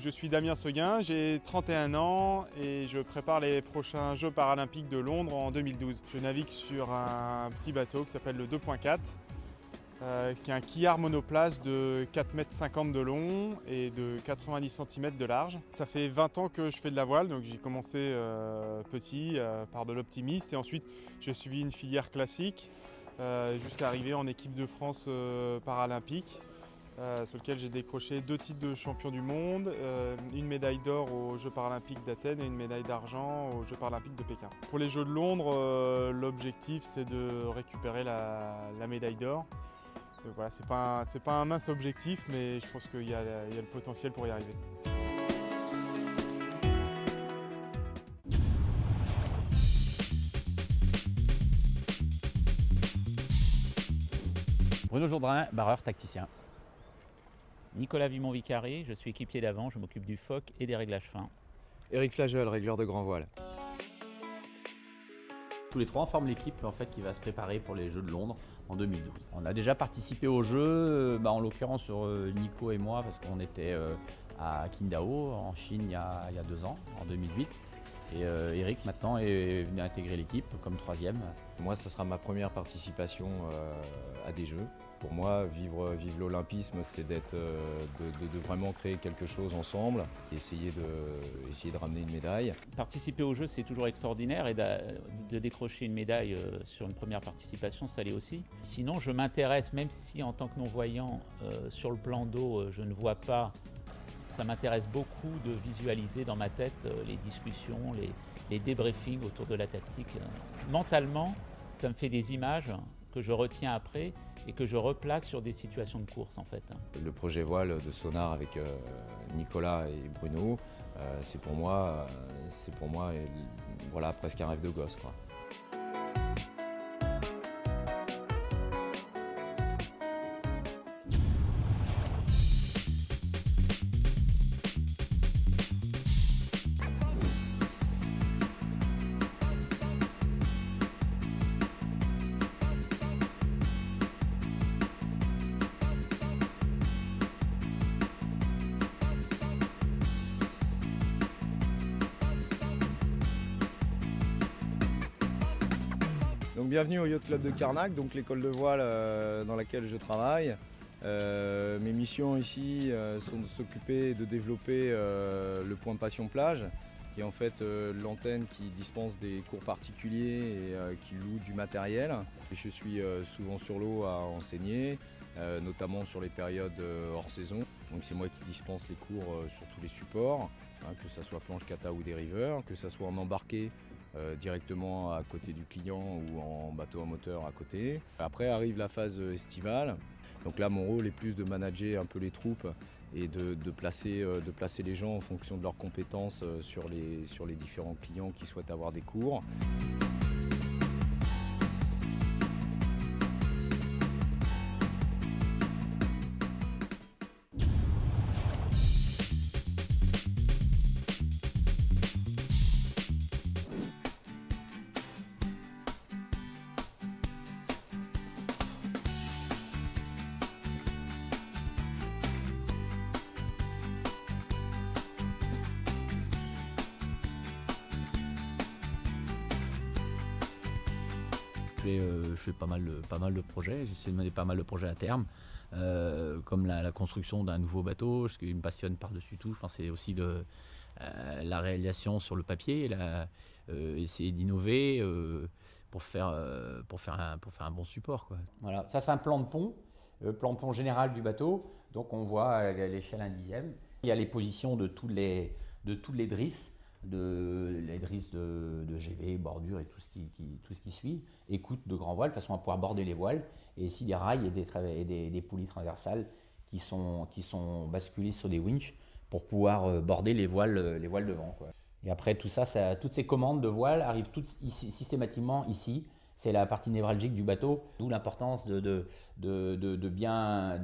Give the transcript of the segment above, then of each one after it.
je suis Damien Seguin, j'ai 31 ans et je prépare les prochains Jeux paralympiques de Londres en 2012. Je navigue sur un petit bateau qui s'appelle le 2.4, qui est un quillard monoplace de 4,50 m de long et de 90 cm de large. Ça fait 20 ans que je fais de la voile, donc j'ai commencé petit par de l'optimiste et ensuite j'ai suivi une filière classique jusqu'à arriver en équipe de France paralympique. Sur lequel j'ai décroché 2 titres de champion du monde, une médaille d'or aux Jeux paralympiques d'Athènes et une médaille d'argent aux Jeux paralympiques de Pékin. Pour les Jeux de Londres, l'objectif c'est de récupérer la médaille d'or. Donc voilà, c'est pas un mince objectif, mais je pense qu'il y a le potentiel pour y arriver. Bruno Jourdain, barreur tacticien. Nicolas Vimon-Vicari, je suis équipier d'avant, je m'occupe du foc et des réglages fins. Éric Flagel, régleur de grand voile. Tous les trois, on forme l'équipe en fait, qui va se préparer pour les Jeux de Londres en 2012. On a déjà participé aux Jeux, en l'occurrence sur Nico et moi, parce qu'on était à Qingdao, en Chine, il y a 2 ans, en 2008. Et Éric maintenant est venu intégrer l'équipe comme 3e. Moi, ça sera ma première participation à des Jeux. Pour moi, vivre l'olympisme, c'est de vraiment créer quelque chose ensemble, essayer de ramener une médaille. Participer aux Jeux, c'est toujours extraordinaire et de décrocher une médaille sur une première participation, ça l'est aussi. Sinon, je m'intéresse, même si en tant que non-voyant, sur le plan d'eau, je ne vois pas, ça m'intéresse beaucoup de visualiser dans ma tête les discussions, les débriefings autour de la tactique. Mentalement, ça me fait des images que je retiens après et que je replace sur des situations de course en fait. Le projet voile de Sonar avec Nicolas et Bruno, c'est pour moi voilà, presque un rêve de gosse, quoi. Donc bienvenue au Yacht Club de Carnac, donc l'école de voile dans laquelle je travaille. Mes missions ici sont de s'occuper et de développer le point Passion Plage, qui est en fait l'antenne qui dispense des cours particuliers et qui loue du matériel. Je suis souvent sur l'eau à enseigner, notamment sur les périodes hors saison. Donc c'est moi qui dispense les cours sur tous les supports, que ce soit planche kata ou dériveur, que ce soit en embarqué directement à côté du client ou en bateau à moteur à côté. Après arrive la phase estivale. Donc là, mon rôle est plus de manager un peu les troupes et de placer les gens en fonction de leurs compétences sur les différents clients qui souhaitent avoir des cours. Je fais pas mal de projets, j'essaie de mener pas mal de projets à terme, comme la construction d'un nouveau bateau, ce qui me passionne par-dessus tout. Je pense que c'est aussi la réalisation sur le papier, essayer d'innover pour faire un bon support, quoi. Voilà, ça c'est un plan de pont, le plan de pont général du bateau. Donc on voit à l'échelle 1/10. Il y a les positions de toutes les drisses. Les drisses de GV, bordure et tout ce qui suit, écoute de grand voile de façon à pouvoir border les voiles, et ici des rails et des poulies transversales qui sont basculées sur des winches pour pouvoir border les voiles devant, quoi. Et après tout ça, toutes ces commandes de voile arrivent toutes ici, systématiquement ici. C'est la partie névralgique du bateau, d'où l'importance de bien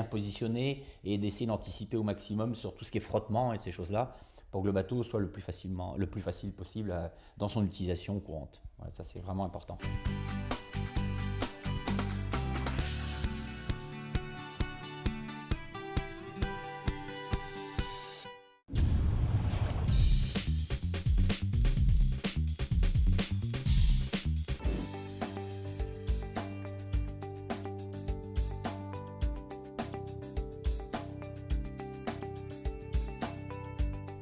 positionner et d'essayer d'anticiper au maximum sur tout ce qui est frottement et ces choses-là, pour que le bateau soit le plus facile possible dans son utilisation courante. Voilà, ça c'est vraiment important.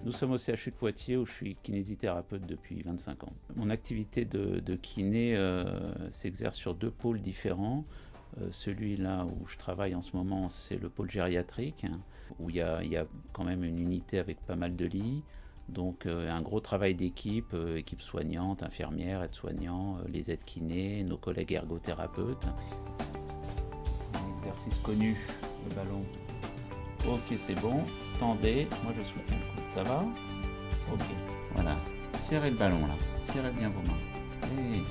Nous sommes au CHU de Poitiers où je suis kinésithérapeute depuis 25 ans. Mon activité de kiné s'exerce sur 2 pôles différents. Celui-là où je travaille en ce moment, c'est le pôle gériatrique, où il y a quand même une unité avec pas mal de lits. Donc un gros travail d'équipe, équipe soignante, infirmière, aide-soignant, les aides kinés, nos collègues ergothérapeutes. Un exercice connu, le ballon. Ok, c'est bon. Tendez, moi je soutiens le coude, ça va? Ok, voilà. Serrez le ballon là, serrez bien vos mains. Et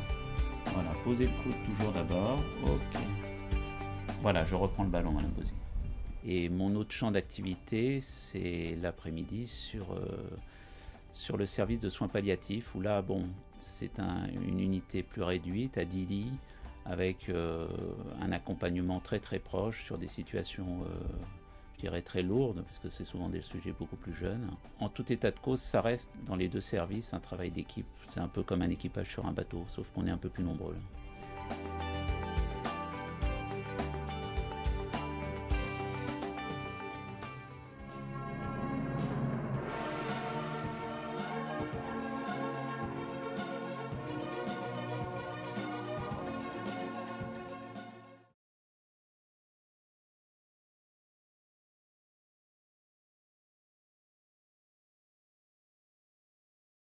voilà, posez le coude toujours d'abord. Ok. Voilà, je reprends le ballon, Madame Bosy. Et mon autre champ d'activité, c'est l'après-midi sur le service de soins palliatifs, où là, bon, c'est une unité plus réduite, à 10 lits, avec un accompagnement très très proche sur des situations, je dirais, très lourdes, parce que c'est souvent des sujets beaucoup plus jeunes. En tout état de cause, ça reste dans les 2 services un travail d'équipe. C'est un peu comme un équipage sur un bateau, sauf qu'on est un peu plus nombreux.